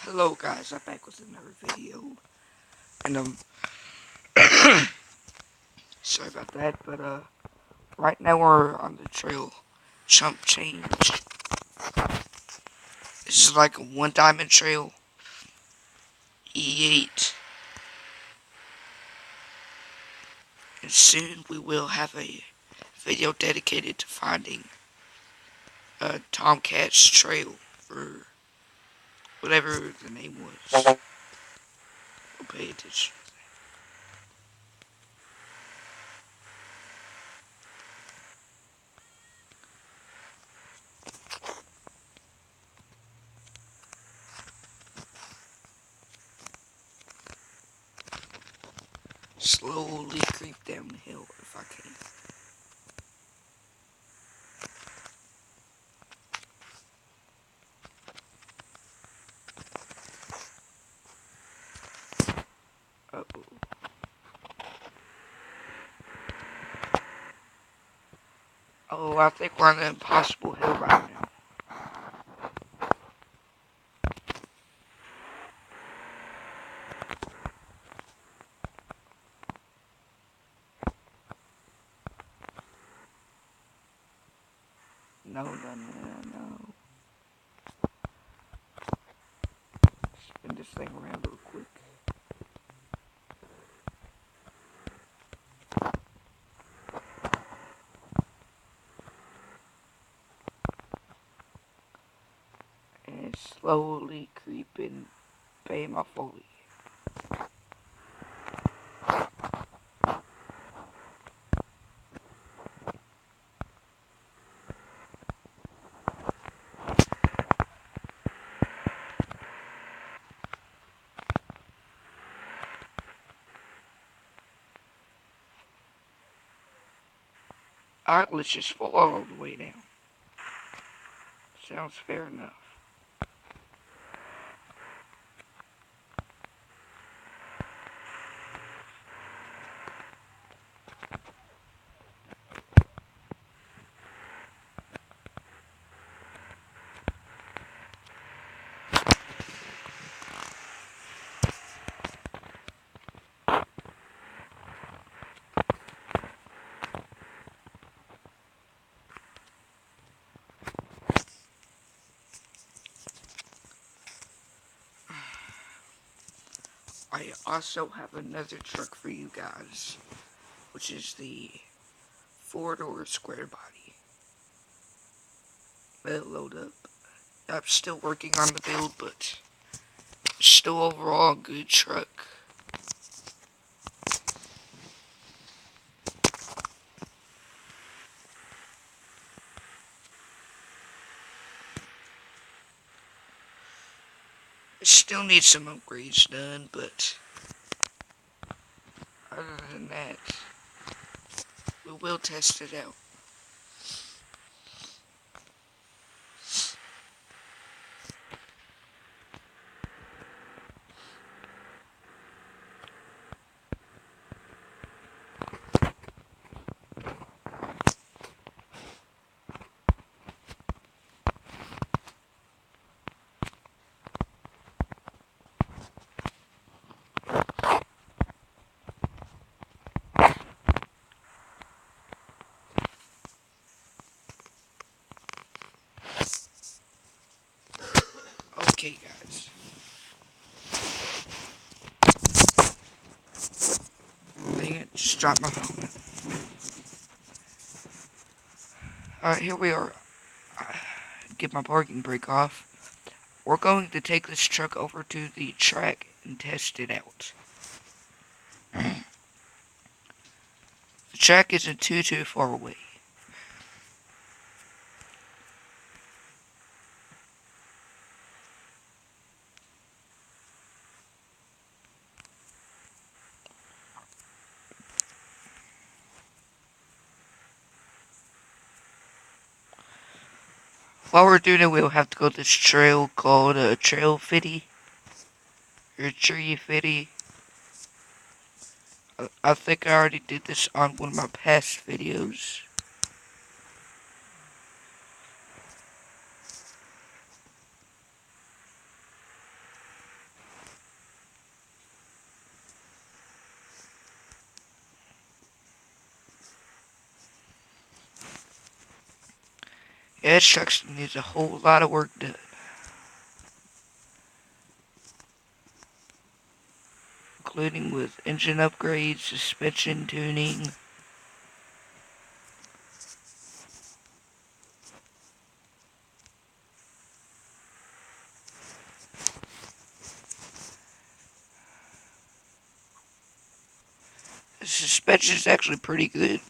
Hello guys, I'm back with another video, and sorry about that, but right now we're on the trail chump change. This is like a 1 diamond trail, E8, and soon we will have a video dedicated to finding Tomcat's trail, or whatever the name was. We'll pay attention. Slowly creep down the hill if I can. Uh-oh. Oh, I think we're on the impossible hill right now. No. Spin this thing around real quick. And slowly creeping by my foliage. Alright, let's just fall all the way down. Sounds fair enough. I also have another truck for you guys, which is the 4-door square body. Let it load up. I'm still working on the build, but still overall a good truck. It still needs some upgrades done, but other than that, we will test it out. Okay, guys. Dang it, just dropped my phone. Alright, here we are. Get my parking brake off. We're going to take this truck over to the track and test it out. The track isn't too far away. While we're doing it, we'll have to go to this trail called Trail Fitty. Or Tree Fitty. I think I already did this on one of my past videos. Yeah, this truck needs a whole lot of work done, including with engine upgrades, suspension tuning. The suspension is actually pretty good.